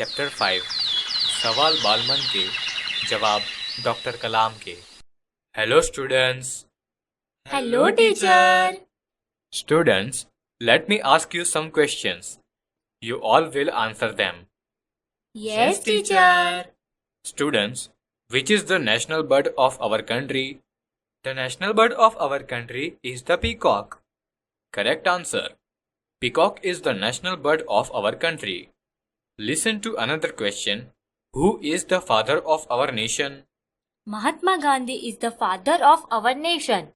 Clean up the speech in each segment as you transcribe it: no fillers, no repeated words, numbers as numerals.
Chapter 5 सवाल बालमन के जवाब डॉक्टर कलाम के। Hello students. Hello teacher. Students, let me ask you some questions. You all will answer them. Yes teacher. Students, which is the national bird of our country? The national bird of our country is the peacock. Correct answer. Peacock is the national bird of our country. Listen to another question. Who is the father of our nation? Mahatma Gandhi is the father of our nation.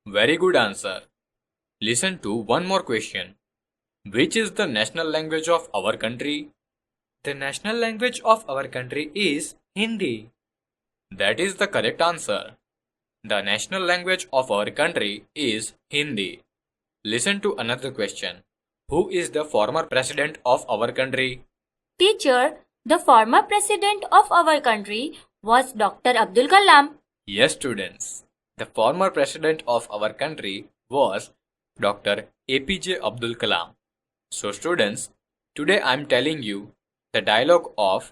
Very good answer. Listen to one more question. Which is the national language of our country? The national language of our country is Hindi. That is the correct answer. The national language of our country is Hindi. Listen to another question. Who is the former president of our country? Teacher, the former president of our country was doctor Abdul Kalam. Yes, students. The former president of our country was Dr. APJ Abdul Kalam. So, students, today I am telling you the dialogue of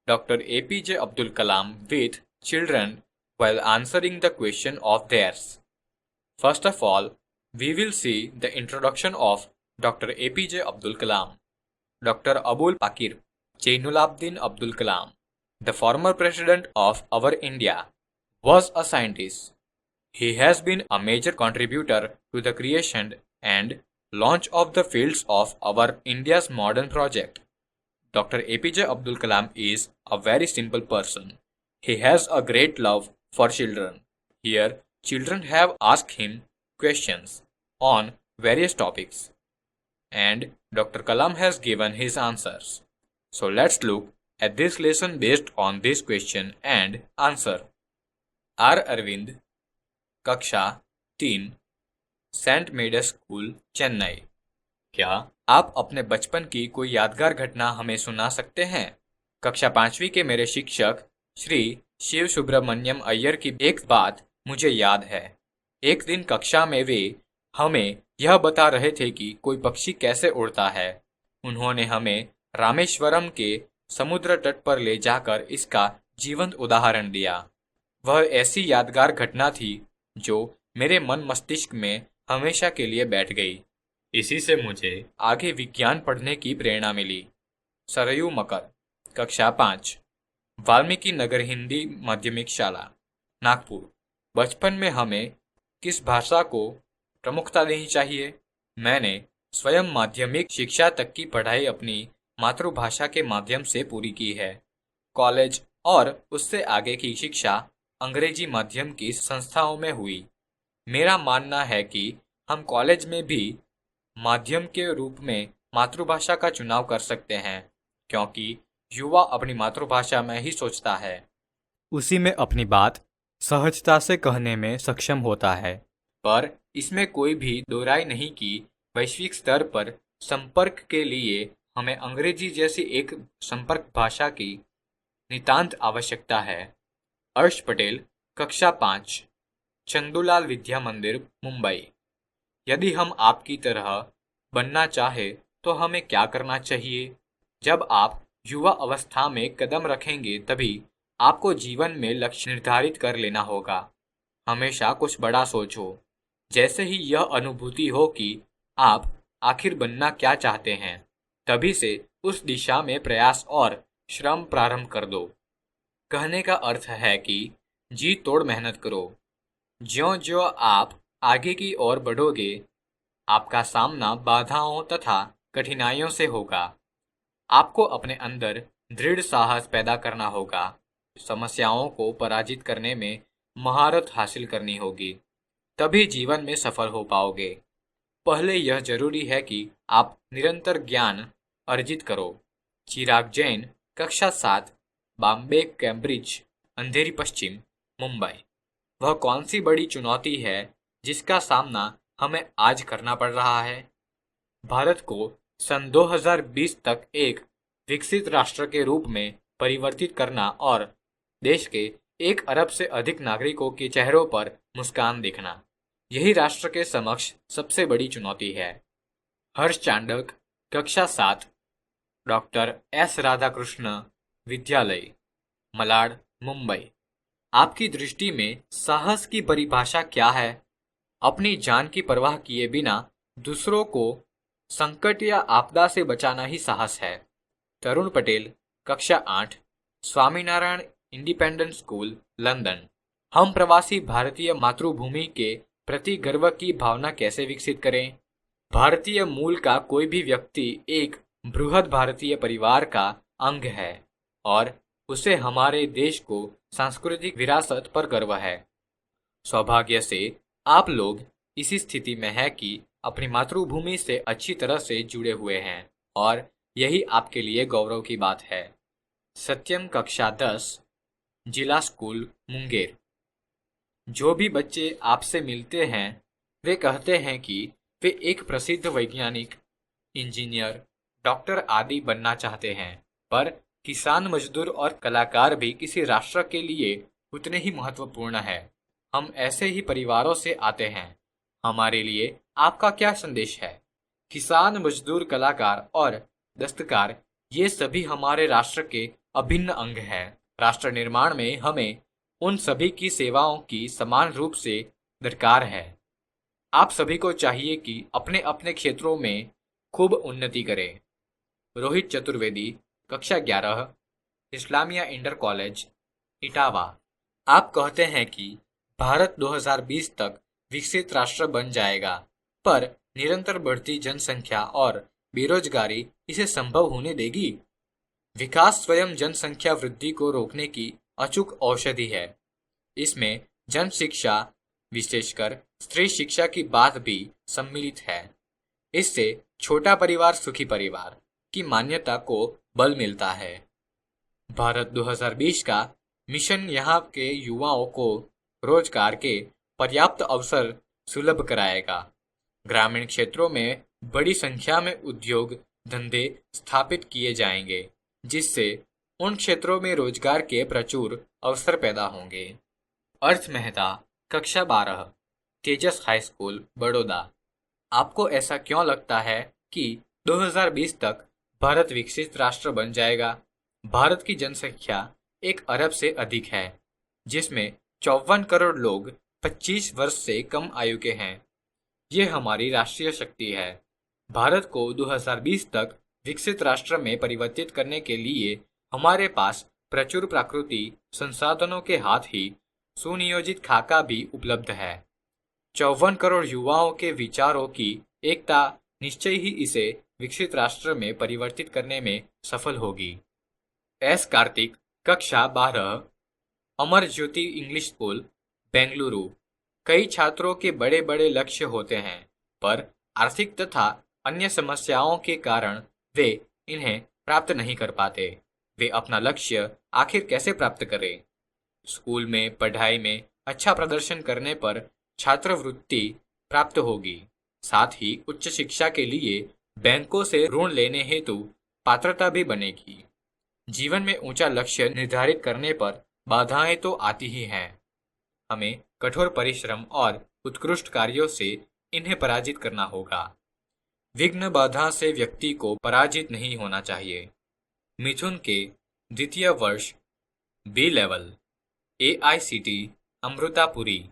Dr. APJ Abdul Kalam with children while answering the question of theirs. First of all, we will see the introduction of Dr. APJ Abdul Kalam. Dr. Abul Pakir Jainulabdin Abdul Kalam, the former president of our India, was a scientist. He has been a major contributor to the creation and launch of the fields of our India's modern project. Dr. APJ Abdul Kalam is a very simple person. He has a great love for children. Here, children have asked him questions on various topics, and Dr. Kalam has given his answers. So let's look at this lesson based on this question and answer. R. Arvind, कक्षा 3, Saint मेडस school, Chennai. क्या आप अपने बचपन की कोई यादगार घटना हमें सुना सकते हैं? कक्षा 5वीं के मेरे शिक्षक श्री शिव सुब्रमण्यम अय्यर की एक बात मुझे याद है। एक दिन कक्षा में वे हमें यह बता रहे थे कि कोई पक्षी कैसे उड़ता है। उन्होंने हमें रामेश्वरम के समुद्र तट पर ले जाकर इसका जीवंत उदाहरण दिया। वह ऐसी यादगार घटना थी जो मेरे मन मस्तिष्क में हमेशा के लिए बैठ गई। इसी से मुझे आगे विज्ञान पढ़ने की प्रेरणा मिली। सरयू मकर, कक्षा 5, वाल्मीकि नगर हिंदी माध्यमिक शाला, नागपुर। बचपन में हमें किस भाषा को प्रमुखता देनी चाहिए? मैंने स्वयं माध्यमिक शिक्षा तक की पढ़ाई अपनी मातृभाषा के माध्यम से पूरी की है। कॉलेज और उससे आगे की शिक्षा अंग्रेजी माध्यम की संस्थाओं में हुई। मेरा मानना है कि हम कॉलेज में भी माध्यम के रूप में मातृभाषा का चुनाव कर सकते हैं, क्योंकि युवा अपनी मातृभाषा में ही सोचता है, उसी में अपनी बात सहजता से कहने में सक्षम होता है। पर इसमें कोई भी दो राय नहीं कि वैश्विक स्तर पर संपर्क के लिए हमें अंग्रेजी जैसी एक संपर्क भाषा की नितांत आवश्यकता है। अर्श पटेल, कक्षा 5, चंदूलाल विद्या मंदिर, मुंबई। यदि हम आपकी तरह बनना चाहे तो हमें क्या करना चाहिए? जब आप युवा अवस्था में कदम रखेंगे तभी आपको जीवन में लक्ष्य निर्धारित कर लेना होगा। हमेशा कुछ बड़ा सोचो। जैसे ही यह अनुभूति हो कि आप आखिर बनना क्या चाहते हैं, तभी से उस दिशा में प्रयास और श्रम प्रारंभ कर दो। कहने का अर्थ है कि जी तोड़ मेहनत करो। ज्यों-ज्यों आप आगे की ओर बढ़ोगे, आपका सामना बाधाओं तथा कठिनाइयों से होगा। आपको अपने अंदर दृढ़ साहस पैदा करना होगा। समस्याओं को पराजित करने में महारत हासिल करनी होगी, तभी जीवन में सफल हो पाओगे। पहले यह जरूरी है कि आप निरंतर ज्ञान अर्जित करो। चिराग जैन, कक्षा 7, बॉम्बे कैम्ब्रिज, अंधेरी पश्चिम, मुंबई। वह कौन सी बड़ी चुनौती है जिसका सामना हमें आज करना पड़ रहा है? भारत को सन 2020 तक एक विकसित राष्ट्र के रूप में परिवर्तित करना और देश के 1 अरब से अधिक नागरिकों के चेहरों पर मुस्कान देखना, यही राष्ट्र के समक्ष सबसे बड़ी चुनौती है। हर्ष चांडक, कक्षा 7, डॉक्टर एस राधाकृष्ण विद्यालय, मलाड, मुंबई। आपकी दृष्टि में साहस की परिभाषा क्या है? अपनी जान की परवाह किए बिना दूसरों को संकट या आपदा से बचाना ही साहस है। तरुण पटेल, कक्षा 8, स्वामीनारायण इंडिपेंडेंट स्कूल, लंदन। हम प्रवासी भारतीय मातृभूमि के प्रति गर्व की भावना कैसे विकसित करें? भारतीय मूल का कोई भी व्यक्ति एक बृहद भारतीय परिवार का अंग है और उसे हमारे देश को सांस्कृतिक विरासत पर गर्व है। सौभाग्य से आप लोग इसी स्थिति में है कि अपनी मातृभूमि से अच्छी तरह से जुड़े हुए हैं और यही आपके लिए गौरव की बात है। सत्यम, कक्षा 10, जिला स्कूल, मुंगेर। जो भी बच्चे आपसे मिलते हैं वे कहते हैं कि वे एक प्रसिद्ध वैज्ञानिक, इंजीनियर, डॉक्टर आदि बनना चाहते हैं, पर किसान, मजदूर और कलाकार भी किसी राष्ट्र के लिए उतने ही महत्वपूर्ण है। हम ऐसे ही परिवारों से आते हैं। हमारे लिए आपका क्या संदेश है? किसान, मजदूर, कलाकार और दस्तकार ये सभी हमारे राष्ट्र के अभिन्न अंग हैं। राष्ट्र निर्माण में हमें उन सभी की सेवाओं की समान रूप से दरकार है। आप सभी को चाहिए कि अपने अपने क्षेत्रों में खूब उन्नति करें। रोहित चतुर्वेदी, कक्षा 11, इस्लामिया इंटर कॉलेज, इटावा। आप कहते हैं कि भारत 2020 तक विकसित राष्ट्र बन जाएगा, पर निरंतर बढ़ती जनसंख्या और बेरोजगारी इसे संभव होने देगी? विकास स्वयं जनसंख्या वृद्धि को रोकने की अचूक औषधि है। इसमें जन शिक्षा, विशेषकर स्त्री शिक्षा की बात भी सम्मिलित है। इससे छोटा परिवार सुखी परिवार की मान्यता को बल मिलता है। भारत 2020 का मिशन यहाँ के युवाओं को रोजगार के पर्याप्त अवसर सुलभ कराएगा। ग्रामीण क्षेत्रों में बड़ी संख्या में उद्योग धंधे स्थापित किए जाएंगे, जिससे उन क्षेत्रों में रोजगार के प्रचुर अवसर पैदा होंगे। अर्थ मेहता, कक्षा 12, तेजस हाई स्कूल, बड़ौदा। आपको ऐसा क्यों लगता है कि 2020 तक भारत विकसित राष्ट्र बन जाएगा? भारत की जनसंख्या 1 अरब से अधिक है, जिसमें 54 करोड़ लोग 25 वर्ष से कम आयु के हैं। ये हमारी राष्ट्रीय शक्ति है। भारत को 2020 तक विकसित राष्ट्र में परिवर्तित करने के लिए हमारे पास प्रचुर प्राकृतिक संसाधनों के हाथ ही सुनियोजित खाका भी उपलब्ध है। 54 करोड़ युवाओं के विचारों की एकता निश्चय ही इसे विकसित राष्ट्र में परिवर्तित करने में सफल होगी। एस कार्तिक, कक्षा 12, अमर ज्योति इंग्लिश स्कूल, बेंगलुरु। कई छात्रों के बड़े बड़े लक्ष्य होते हैं, पर आर्थिक तथा अन्य समस्याओं के कारण वे इन्हें प्राप्त नहीं कर पाते। वे अपना लक्ष्य आखिर कैसे प्राप्त करें? स्कूल में पढ़ाई में अच्छा प्रदर्शन करने पर छात्रवृत्ति प्राप्त होगी। साथ ही उच्च शिक्षा के लिए बैंकों से ऋण लेने हेतु पात्रता भी बनेगी। जीवन में ऊंचा लक्ष्य निर्धारित करने पर बाधाएं तो आती ही हैं। हमें कठोर परिश्रम और उत्कृष्ट कार्यों से इन्हें पराजित करना होगा। विघ्न बाधा से व्यक्ति को पराजित नहीं होना चाहिए। मिथुन के द्वितीय वर्ष, बी लेवल, AICT, अमृतापुरी।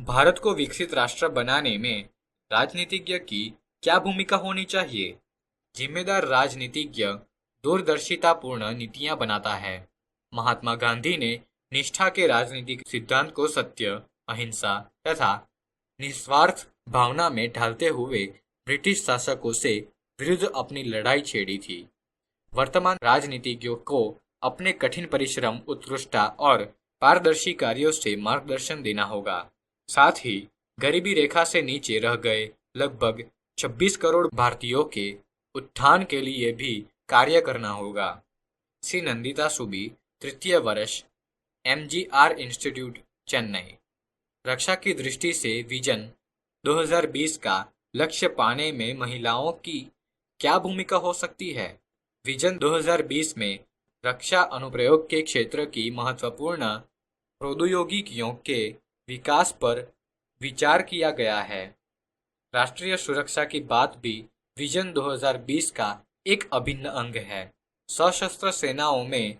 भारत को विकसित राष्ट्र बनाने में राजनीतिज्ञ की क्या भूमिका होनी चाहिए? जिम्मेदार राजनीतिज्ञ दूरदर्शितापूर्ण नीतियां बनाता है। महात्मा गांधी ने निष्ठा के राजनीतिक सिद्धांत को सत्य, अहिंसा तथा निस्वार्थ भावना में ढालते हुए ब्रिटिश शासकों से विरुद्ध अपनी लड़ाई छेड़ी थी। वर्तमान राजनीतिज्ञों को अपने कठिन परिश्रम, उत्कृष्टता और पारदर्शी कार्यों से मार्गदर्शन देना होगा। साथ ही गरीबी रेखा से नीचे रह गए लगभग 26 करोड़ भारतीयों के उत्थान के लिए भी कार्य करना होगा। श्री नंदिता सुबी, तृतीय वर्ष, MGR इंस्टीट्यूट, चेन्नई। रक्षा की दृष्टि से विजन 2020 का लक्ष्य पाने में महिलाओं की क्या भूमिका हो सकती है? विजन 2020 में रक्षा अनुप्रयोग के क्षेत्र की महत्वपूर्ण प्रौद्योगिकियों के विकास पर विचार किया गया है। राष्ट्रीय सुरक्षा की बात भी विजन 2020 का एक अभिन्न अंग है। सशस्त्र सेनाओं में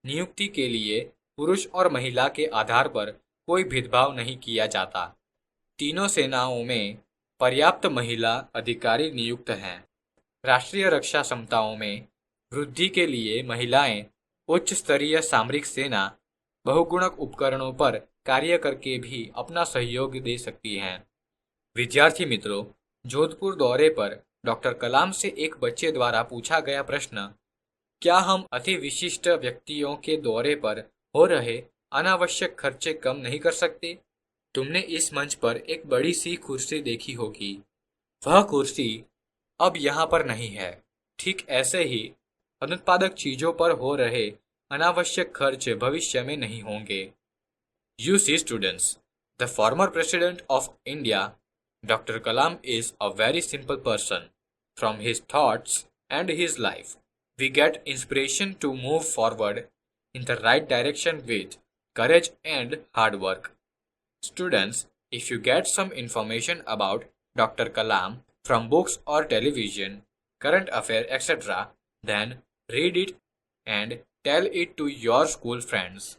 नियुक्ति के लिए पुरुष और महिला के आधार पर कोई भेदभाव नहीं किया जाता। तीनों सेनाओं में पर्याप्त महिला अधिकारी नियुक्त हैं। राष्ट्रीय रक्षा क्षमताओं में वृद्धि के लिए महिलाएं उच्च स्तरीय सामरिक सेना बहुगुणक उपकरणों पर कार्य करके भी अपना सहयोग दे सकती हैं। विद्यार्थी मित्रों, जोधपुर दौरे पर डॉक्टर कलाम से एक बच्चे द्वारा पूछा गया प्रश्न, क्या हम अति विशिष्ट व्यक्तियों के दौरे पर हो रहे अनावश्यक खर्चे कम नहीं कर सकते? तुमने इस मंच पर एक बड़ी सी कुर्सी देखी होगी। वह कुर्सी अब यहाँ पर नहीं है। ठीक ऐसे ही अनुत्पादक चीजों पर हो रहे अनावश्यक खर्च भविष्य में नहीं होंगे। You see students, the former president of India, Dr. Kalam is a very simple person. From his thoughts and his life, we get inspiration to move forward in the right direction with courage and hard work. Students, if you get some information about Dr. Kalam from books or television, current affairs, etc., then read it and tell it to your school friends.